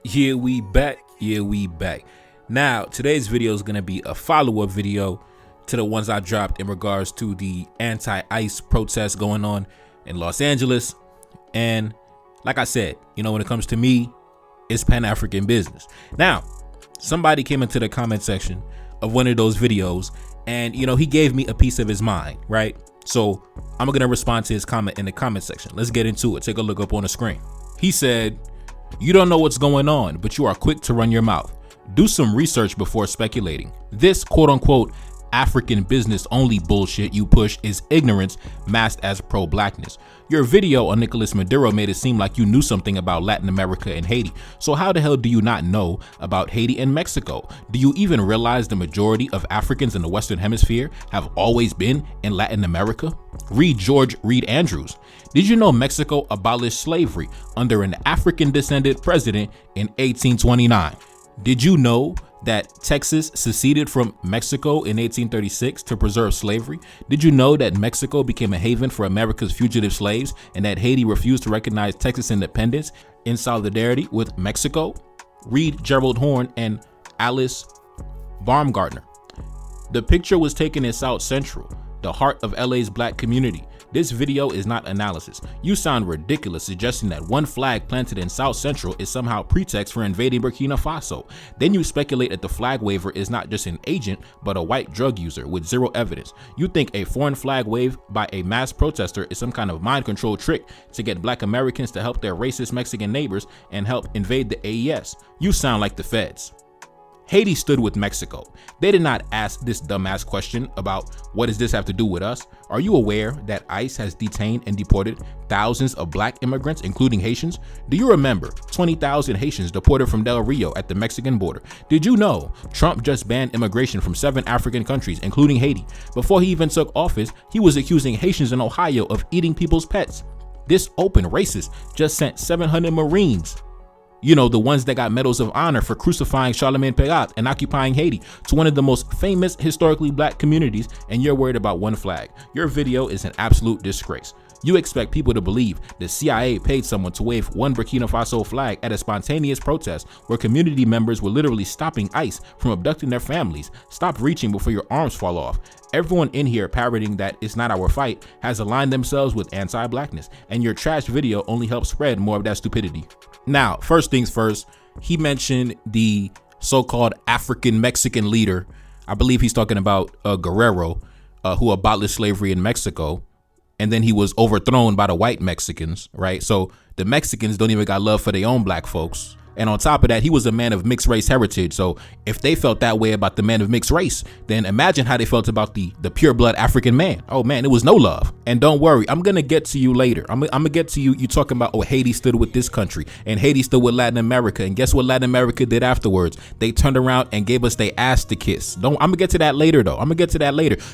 Yeah, we back. Now, today's video is going to be a follow-up video to the ones I dropped in regards to the anti-ICE protests going on in Los Angeles. And like I said, when it comes to me, it's Pan-African business. Now, somebody came into the comment section of one of those videos and, he gave me a piece of his mind, right? So I'm going to respond to his comment in the comment section. Let's get into it. Take a look up on the screen. He said, "You don't know what's going on, but you are quick to run your mouth. Do some research before speculating. This quote unquote African business only bullshit you push is ignorance masked as pro-blackness. Your video on Nicolas Maduro made it seem like you knew something about Latin America and Haiti. So how the hell do you not know about Haiti and Mexico? Do you even realize the majority of Africans in the Western Hemisphere have always been in Latin America? Read George Reed Andrews. Did you know Mexico abolished slavery under an African descended president in 1829? Did you know that Texas seceded from Mexico in 1836 to preserve slavery? Did you know that Mexico became a haven for America's fugitive slaves and that Haiti refused to recognize Texas independence in solidarity with Mexico? Read Gerald Horne and Alice Baumgartner. The picture was taken in South Central, the heart of LA's black community. This video is not analysis. You sound ridiculous suggesting that one flag planted in South Central is somehow pretext for invading Burkina Faso. Then you speculate that the flag waver is not just an agent, but a white drug user with zero evidence. You think a foreign flag wave by a mass protester is some kind of mind control trick to get black Americans to help their racist Mexican neighbors and help invade the AES. You sound like the feds. Haiti stood with Mexico. They did not ask this dumbass question about what does this have to do with us? Are you aware that ICE has detained and deported thousands of black immigrants, including Haitians? Do you remember 20,000 Haitians deported from Del Rio at the Mexican border? Did you know Trump just banned immigration from 7 African countries, including Haiti? Before he even took office, he was accusing Haitians in Ohio of eating people's pets. This open racist just sent 700 Marines, the ones that got medals of honor for crucifying Charlemagne Péguat and occupying Haiti, to one of the most famous historically black communities, and you're worried about one flag. Your video is an absolute disgrace. You expect people to believe the CIA paid someone to wave one Burkina Faso flag at a spontaneous protest where community members were literally stopping ICE from abducting their families. Stop reaching before your arms fall off. Everyone in here parroting that it's not our fight has aligned themselves with anti-blackness, and your trash video only helps spread more of that stupidity. Now, first things first, he mentioned the so-called African Mexican leader. I believe he's talking about Guerrero, who abolished slavery in Mexico. And then he was overthrown by the white Mexicans, right? So the Mexicans don't even got love for their own black folks. And on top of that, he was a man of mixed race heritage. So if they felt that way about the man of mixed race, then imagine how they felt about the pure blood African man. Oh man, it was no love. And don't worry, I'm going to get to you later. I'm going to get to you. You talking about, Haiti stood with this country and Haiti stood with Latin America. And guess what Latin America did afterwards? They turned around and gave us their ass to kiss. I'm going to get to that later though.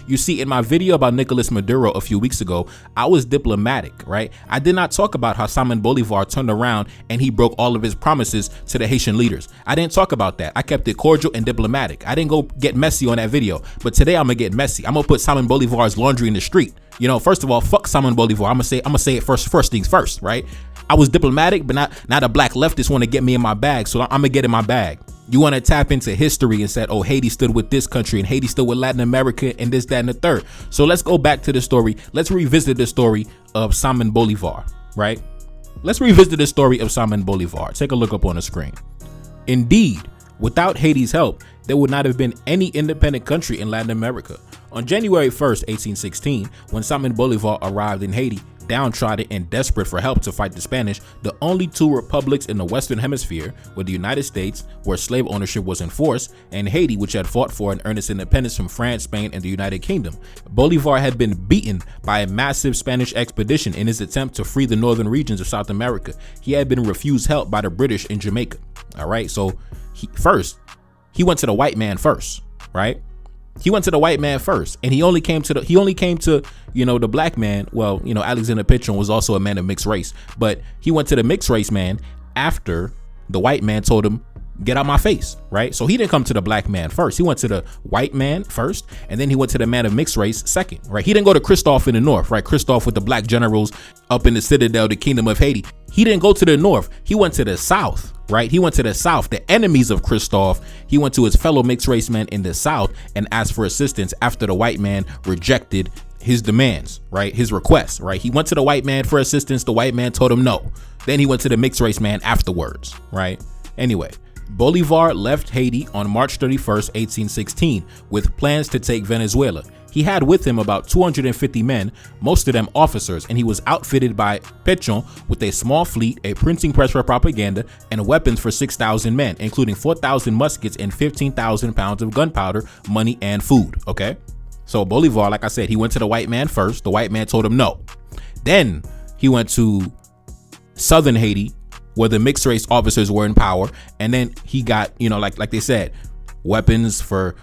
You see, in my video about Nicolas Maduro a few weeks ago, I was diplomatic, right? I did not talk about how Simon Bolivar turned around and he broke all of his promises to the Haitian leaders. I didn't talk about that. I kept it cordial and diplomatic. I didn't go get messy on that video, but today I'm gonna get messy. I'm gonna put Simon Bolivar's laundry in the street. First of all, fuck Simon Bolivar. I'm gonna say it first things first, right? I was diplomatic, but not a black leftist want to get me in my bag, so I'm gonna get in my bag. You want to tap into history and said, Haiti stood with this country and Haiti stood with Latin America and this, that, and the third. So let's go back to the story. Let's revisit the story of Simon Bolivar, right? Let's revisit the story of Simon Bolivar. Take a look up on the screen. Indeed, without Haiti's help, there would not have been any independent country in Latin America. On January 1st, 1816, when Simon Bolivar arrived in Haiti, downtrodden and desperate for help to fight the Spanish, the only two republics in the Western Hemisphere were the United States, where slave ownership was enforced, and Haiti, which had fought for an earnest independence from France, Spain, and the United Kingdom. Bolivar had been beaten by a massive Spanish expedition in his attempt to free the northern regions of South America. He had been refused help by the British in Jamaica. All right, so he went to the white man first, right? He went to the white man first, and he only came to the black man. Well, Alexander Pitron was also a man of mixed race, but he went to the mixed race man after the white man told him get out my face, right? So he didn't come to the black man first. He went to the white man first, and then he went to the man of mixed race second, right? He didn't go to Christophe in the north, right? Christophe with the black generals up in the citadel, the kingdom of Haiti. He didn't go to the north. He went to the south, right? He went to the south, the enemies of Christophe. He went to his fellow mixed race men in the south and asked for assistance after the white man rejected his demands, right? His requests, right? He went to the white man for assistance. The white man told him no. Then he went to the mixed race man afterwards, right? Anyway, Bolivar left Haiti on March 31st, 1816, with plans to take Venezuela. He had with him about 250 men, most of them officers, and he was outfitted by Pétion with a small fleet, a printing press for propaganda, and weapons for 6,000 men, including 4,000 muskets and 15,000 pounds of gunpowder, money, and food, okay? So Bolivar, like I said, he went to the white man first. The white man told him no. Then he went to southern Haiti, where the mixed race officers were in power, and then he got, like they said, weapons for,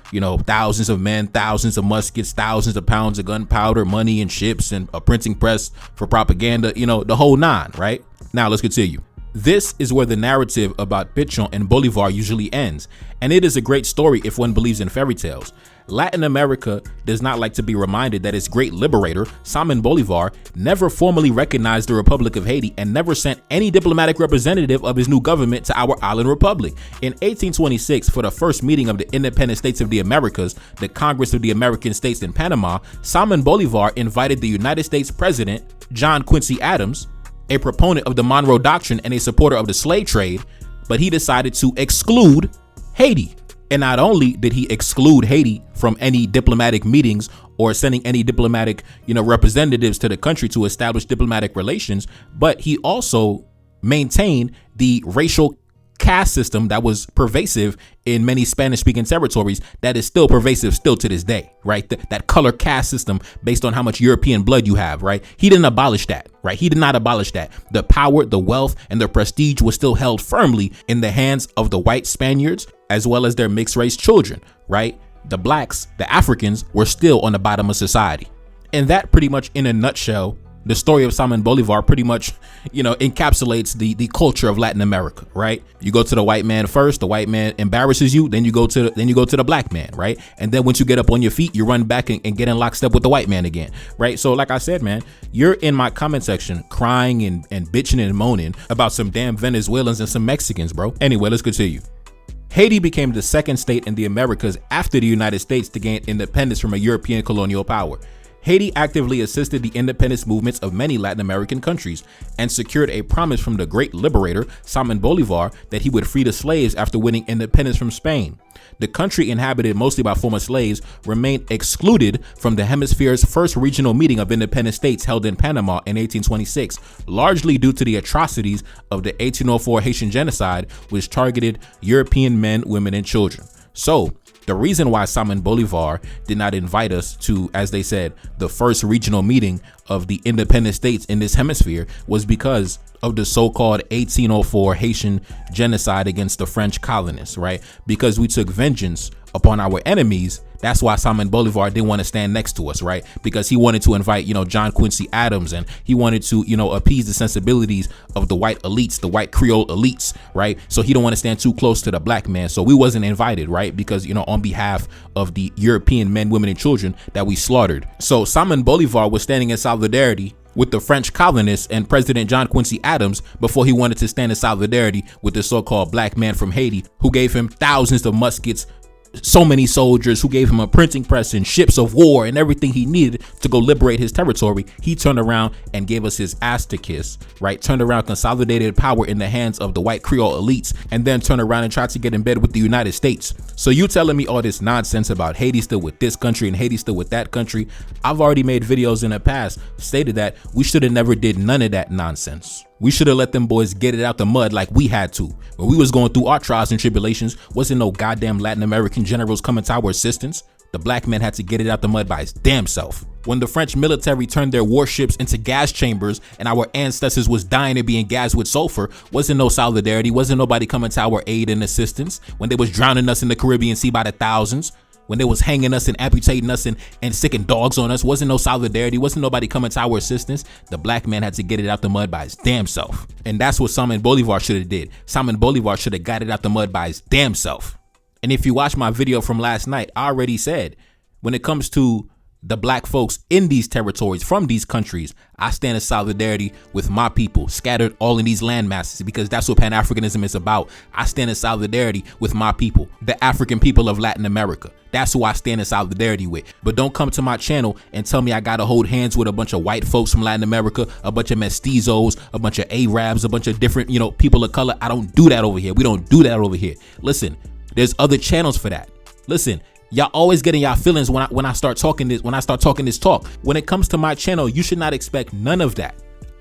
thousands of men, thousands of muskets, thousands of pounds of gunpowder, money and ships, and a printing press for propaganda, the whole nine, right? Now let's continue. This is where the narrative about Pétion and Bolivar usually ends, and it is a great story if one believes in fairy tales. Latin America does not like to be reminded that its great liberator, Simon Bolivar, never formally recognized the Republic of Haiti and never sent any diplomatic representative of his new government to our island republic. In 1826, for the first meeting of the Independent States of the Americas, the Congress of the American States in Panama, Simon Bolivar invited the United States President, John Quincy Adams, a proponent of the Monroe Doctrine and a supporter of the slave trade, but he decided to exclude Haiti. And not only did he exclude Haiti from any diplomatic meetings or sending any diplomatic, representatives to the country to establish diplomatic relations, but he also maintained the racial caste system that was pervasive in many Spanish-speaking territories that is still pervasive still to this day, right? That color caste system based on how much European blood you have, right? He didn't abolish that, right? He did not abolish that. The power, the wealth, and the prestige was still held firmly in the hands of the white Spaniards as well as their mixed race children, right? The blacks, the Africans, were still on the bottom of society. And that pretty much in a nutshell, the story of Simon Bolivar pretty much, encapsulates the culture of Latin America, right? You go to the white man first, the white man embarrasses you, then you go to the black man, right? And then once you get up on your feet, you run back and get in lockstep with the white man again, right? So like I said, man, you're in my comment section crying and bitching and moaning about some damn Venezuelans and some Mexicans, bro. Anyway, let's continue. Haiti became the second state in the Americas after the United States to gain independence from a European colonial power. Haiti actively assisted the independence movements of many Latin American countries and secured a promise from the great liberator, Simon Bolivar, that he would free the slaves after winning independence from Spain. The country, inhabited mostly by former slaves, remained excluded from the hemisphere's first regional meeting of independent states held in Panama in 1826, largely due to the atrocities of the 1804 Haitian genocide, which targeted European men, women, and children. So, the reason why Simon Bolivar did not invite us to, as they said, the first regional meeting of the independent states in this hemisphere was because of the so-called 1804 Haitian genocide against the French colonists, right? Because we took vengeance upon our enemies. That's why Simon Bolivar didn't want to stand next to us, right? Because he wanted to invite, John Quincy Adams, and he wanted to, appease the sensibilities of the white elites, the white Creole elites, right? So he don't want to stand too close to the black man. So we wasn't invited, right? Because, on behalf of the European men, women, and children that we slaughtered. So Simon Bolivar was standing in solidarity with the French colonists and President John Quincy Adams before he wanted to stand in solidarity with the so-called black man from Haiti, who gave him thousands of muskets, so many soldiers, who gave him a printing press and ships of war and everything he needed to go liberate his territory. He turned around and gave us his ass to kiss, right? Turned around, consolidated power in the hands of the white Creole elites, and then turned around and tried to get in bed with the United States. So you telling me all this nonsense about Haiti still with this country and Haiti still with that country? I've already made videos in the past stated that we should have never did none of that nonsense. We should have let them boys get it out the mud like we had to. When we was going through our trials and tribulations, wasn't no goddamn Latin American generals coming to our assistance. The black man had to get it out the mud by his damn self. When the French military turned their warships into gas chambers and our ancestors was dying and being gassed with sulfur, wasn't no solidarity, wasn't nobody coming to our aid and assistance. When they was drowning us in the Caribbean Sea by the thousands, when they was hanging us and amputating us and sicking dogs on us. Wasn't no solidarity. Wasn't nobody coming to our assistance. The black man had to get it out the mud by his damn self. And that's what Simon Bolivar should have did. Simon Bolivar should have got it out the mud by his damn self. And if you watch my video from last night, I already said, when it comes to the black folks in these territories from these countries, I stand in solidarity with my people scattered all in these land masses, because that's what Pan-Africanism is about. I stand in solidarity with my people, the African people of Latin America. That's who I stand in solidarity with. But don't come to my channel and tell me I gotta hold hands with a bunch of white folks from Latin America, a bunch of mestizos, a bunch of Arabs, a bunch of different, people of color. I don't do that over here. We don't do that over here. Listen, there's other channels for that. Listen, y'all always getting y'all feelings when I start talking this talk. When it comes to my channel, you should not expect none of that.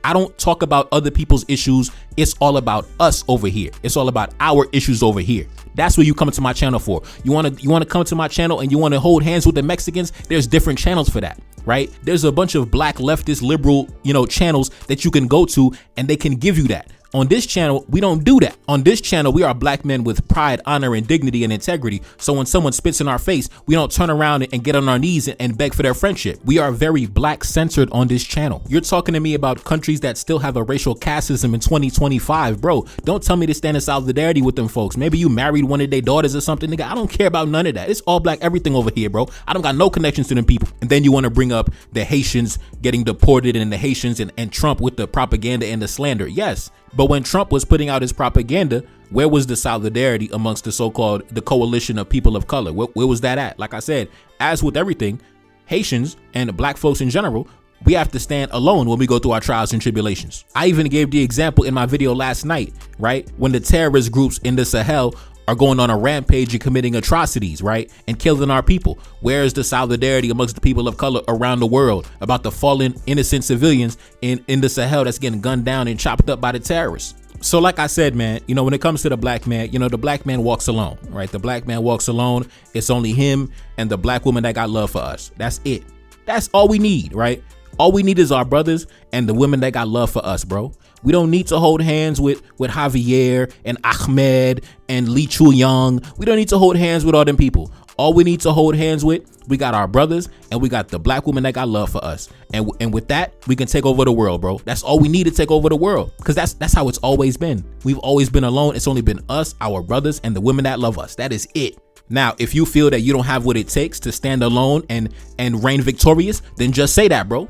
I don't talk about other people's issues. It's all about us over here. It's all about our issues over here. That's what you come to my channel for. You want to come to my channel and you want to hold hands with the Mexicans? There's different channels for that, right? There's a bunch of black leftist liberal, channels that you can go to and they can give you that. On this channel, we don't do that. On this channel, we are black men with pride, honor, and dignity and integrity. So when someone spits in our face, we don't turn around and get on our knees and beg for their friendship. We are very black centered on this channel. You're talking to me about countries that still have a racial casteism in 2025, bro. Don't tell me to stand in solidarity with them folks. Maybe you married one of their daughters or something, nigga. I don't care about none of that. It's all black everything over here, bro. I don't got no connections to them people. And then you want to bring up the Haitians getting deported and the Haitians and Trump with the propaganda and the slander. Yes. But when Trump was putting out his propaganda, where was the solidarity amongst the coalition of people of color? Where was that at? Like I said, as with everything, Haitians and black folks in general, we have to stand alone when we go through our trials and tribulations. I even gave the example in my video last night, right? When the terrorist groups in the Sahel are going on a rampage and committing atrocities, right? And killing our people. Where is the solidarity amongst the people of color around the world about the fallen innocent civilians in the Sahel that's getting gunned down and chopped up by the terrorists? So like I said, man, when it comes to the black man, the black man walks alone, right? The black man walks alone. It's only him and the black woman that got love for us. That's it. That's all we need, right? All we need is our brothers and the women that got love for us, bro. We don't need to hold hands with Javier and Ahmed and Lee Chu Young. We don't need to hold hands with all them people. All we need to hold hands with, we got our brothers and we got the black women that got love for us. And with that, we can take over the world, bro. That's all we need to take over the world, because that's how it's always been. We've always been alone. It's only been us, our brothers, and the women that love us. That is it. Now, if you feel that you don't have what it takes to stand alone and reign victorious, then just say that, bro.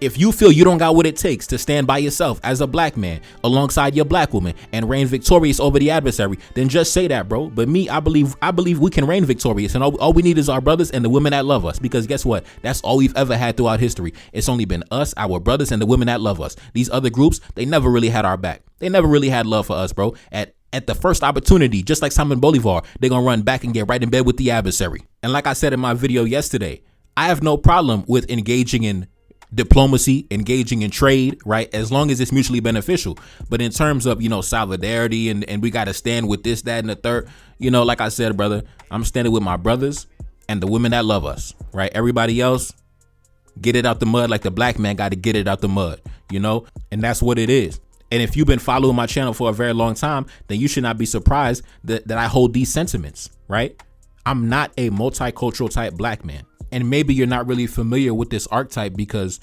If you feel you don't got what it takes to stand by yourself as a black man alongside your black woman and reign victorious over the adversary, then just say that, bro. But me, I believe we can reign victorious, and all we need is our brothers and the women that love us, because guess what? That's all we've ever had throughout history. It's only been us, our brothers, and the women that love us. These other groups, they never really had our back. They never really had love for us, bro. At the first opportunity, just like Simon Bolivar, they're gonna run back and get right in bed with the adversary. And like I said in my video yesterday, I have no problem with engaging in diplomacy, engaging in trade, right? As long as it's mutually beneficial. But in terms of, solidarity and we got to stand with this, that, and the third, like I said, brother, I'm standing with my brothers and the women that love us, right? Everybody else, get it out the mud like the black man got to get it out the mud, and that's what it is. And if you've been following my channel for a very long time, then you should not be surprised that I hold these sentiments, right? I'm not a multicultural type black man. And maybe you're not really familiar with this archetype because,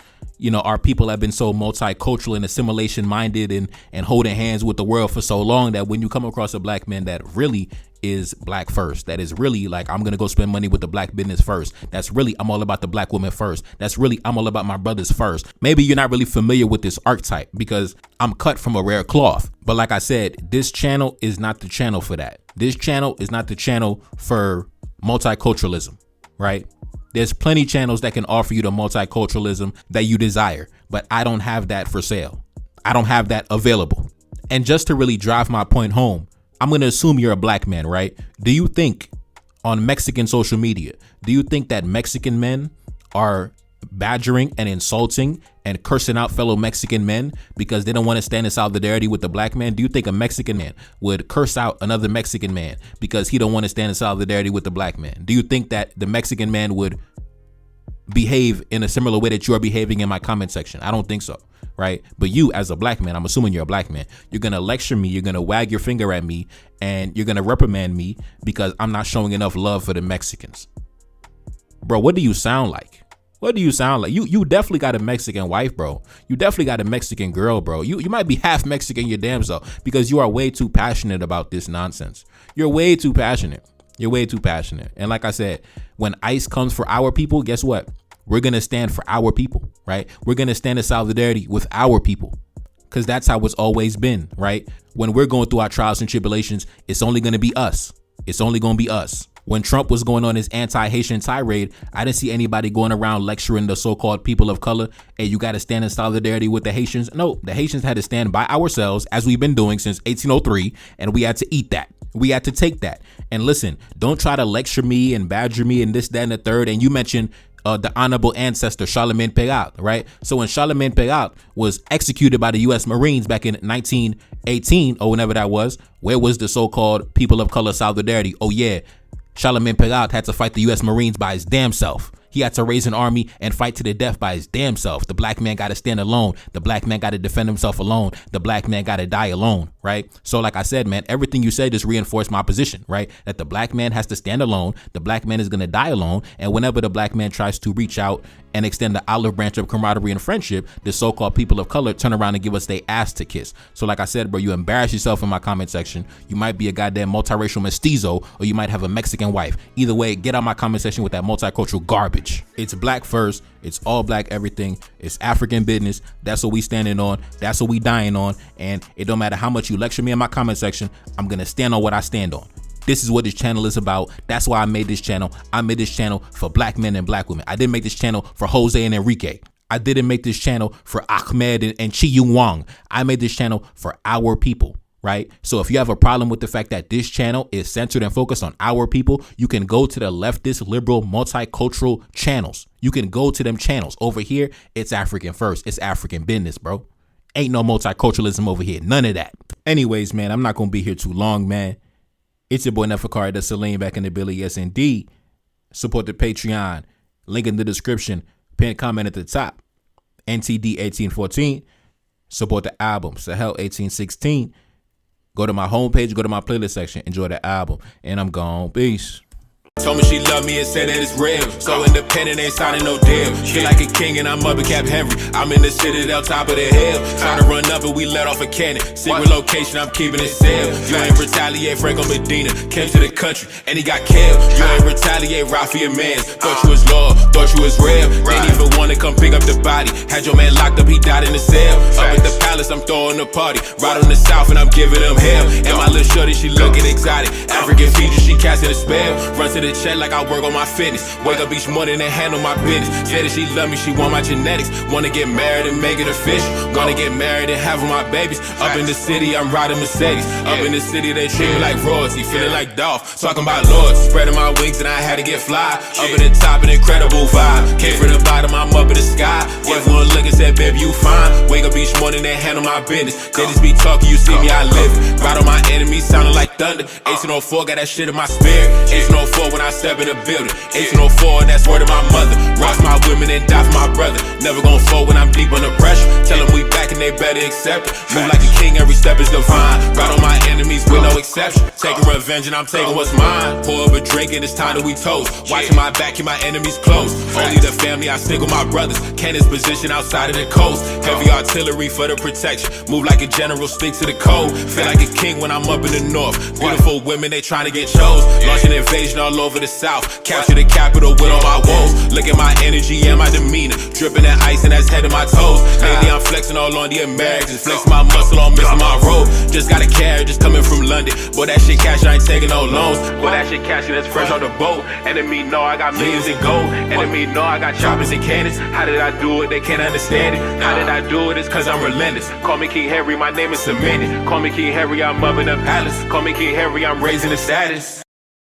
our people have been so multicultural and assimilation minded and holding hands with the world for so long that when you come across a black man that really is black first, that is really like, I'm going to go spend money with the black business first. That's really, I'm all about the black woman first. That's really, I'm all about my brothers first. Maybe you're not really familiar with this archetype because I'm cut from a rare cloth. But like I said, this channel is not the channel for that. This channel is not the channel for multiculturalism, right? There's plenty channels that can offer you the multiculturalism that you desire, but I don't have that for sale. I don't have that available. And just to really drive my point home, I'm going to assume you're a black man, right? Do you think on Mexican social media, do you think that Mexican men are badgering and insulting and cursing out fellow Mexican men because they don't want to stand in solidarity with the black man? Do you think a Mexican man would curse out another Mexican man because he don't want to stand in solidarity with the black man? Do you think that the Mexican man would behave in a similar way that you're behaving in my comment section? I don't think so, right? But you as a black man, I'm assuming you're a black man, you're going to lecture me, you're going to wag your finger at me, and you're going to reprimand me because I'm not showing enough love for the Mexicans. Bro, what do you sound like? What do you sound like? You definitely got a Mexican wife, bro. You definitely got a Mexican girl, bro. You might be half Mexican your damn self because you are way too passionate about this nonsense. You're way too passionate. You're way too passionate. And like I said, when ICE comes for our people, guess what? We're going to stand for our people, right? We're going to stand in solidarity with our people because that's how it's always been, right? When we're going through our trials and tribulations, it's only going to be us. It's only going to be us. When Trump was going on his anti-Haitian tirade, I didn't see anybody going around lecturing the so-called people of color. Hey, you got to stand in solidarity with the Haitians. No, the Haitians had to stand by ourselves as we've been doing since 1803. And we had to eat that. We had to take that. And listen, don't try to lecture me and badger me and this, that, and the third. And you mentioned the honorable ancestor, Charlemagne Pégual, right? So when Charlemagne Pégual was executed by the U.S. Marines back in 1918 or whenever that was, where was the so-called people of color solidarity? Oh, yeah. Charlemagne Pégual had to fight the U.S. Marines by his damn self. He had to raise an army and fight to the death by his damn self. The black man got to stand alone. The black man got to defend himself alone. The black man got to die alone, right? So like I said, man, everything you said just reinforced my position, right? That the black man has to stand alone. The black man is going to die alone. And whenever the black man tries to reach out and extend the olive branch of camaraderie and friendship, the so-called people of color turn around and give us their ass to kiss. So like I said, bro, you embarrass yourself in my comment section. You might be a goddamn multiracial mestizo, or you might have a Mexican wife. Either way, get out my comment section with that multicultural garbage. It's black first. It's all black everything. It's African business. That's what we standing on. That's what we dying on. And it don't matter how much you lecture me in my comment section. I'm going to stand on what I stand on. This is what this channel is about. That's why I made this channel. I made this channel for black men and black women. I didn't make this channel for Jose and Enrique. I didn't make this channel for Ahmed and Chi Yung Wang. I made this channel for our people, right? So if you have a problem with the fact that this channel is centered and focused on our people, you can go to the leftist, liberal, multicultural channels. You can go to them channels. Over here, it's African first. It's African business, bro. Ain't no multiculturalism over here. None of that. Anyways, man, I'm not going to be here too long, man. It's your boy Neferkare, Dessalines, back in the Billy. Yes, indeed. Support the Patreon. Link in the description. Pinned comment at the top. NTD 1814. Support the album. Sahel 1816. Go to my homepage. Go to my playlist section. Enjoy the album. And I'm gone. Peace. Told me she loved me and said that it's real. So independent, ain't signing no deal. Feel like a king and I'm up at Cap Henry. I'm in the citadel, top of the hill. Trying to run up and we let off a cannon. Secret location, I'm keeping it sealed. You ain't retaliate, Franco Medina. Came to the country and he got killed. You ain't retaliate, Rafi Mans. Thought you was loyal, thought you was real. Didn't even want to come pick up the body. Had your man locked up, he died in the cell. Up at the palace, I'm throwing a party. Right on the south and I'm giving them hell. And my little shorty, she looking exotic. African features, she casting a spell. Run to the check like I work on my fitness. Wake up each morning and handle my business. Say that she love me, she want my genetics. Wanna get married and make it official. Wanna get married and have my babies. Up in the city, I'm riding Mercedes. Up in the city, they treat me like royalty. Feeling like Dolph, talking about lords. Spreading my wings and I had to get fly. Up in the top, an incredible vibe. Came from the bottom, I'm up in the sky. Gave one look and said, baby, you fine. Wake up each morning and handle my business. They just be talking, you see me, I live. Ride on my enemies, sounding like thunder. 1804, got that shit in my spirit. 1804 when I step in the building. 1804, that's word of my mother. Rock my women and die for my brother. Never gon' fold when I'm deep under pressure. Tell them we back and they better accept it. Move like a king, every step is divine. Ride on my enemies with no exception. Taking revenge and I'm taking what's mine. Pour up a drink and it's time that we toast. Watching my back, keep my enemies close. Only the family, I stick with my brothers. Cannon's position outside of the coast. Heavy artillery for the protection. Move like a general, stick to the code. Feel like a king when I'm up in the north. Beautiful women, they trying to get chose. Launch an invasion all over the south. Capture the capital with all my woes. Look at my energy and my demeanor. Dripping that ice and that's head to my toes. Lately I'm flexing all on the Americans. Flexing my muscle on missing my robe. Just got a carriage just coming from London. Boy, that shit cash, I ain't taking no loans. Boy, that shit cash, that's fresh on the boat. Enemy know I got millions in gold. Enemy know I got choppers and cannons. How did I do it? They can't understand it. How did I do it? It's cause I'm relentless. Call me King Harry, my name is cemented. Call me King Harry, I'm up in the palace. Call me King Harry, I'm raising the status.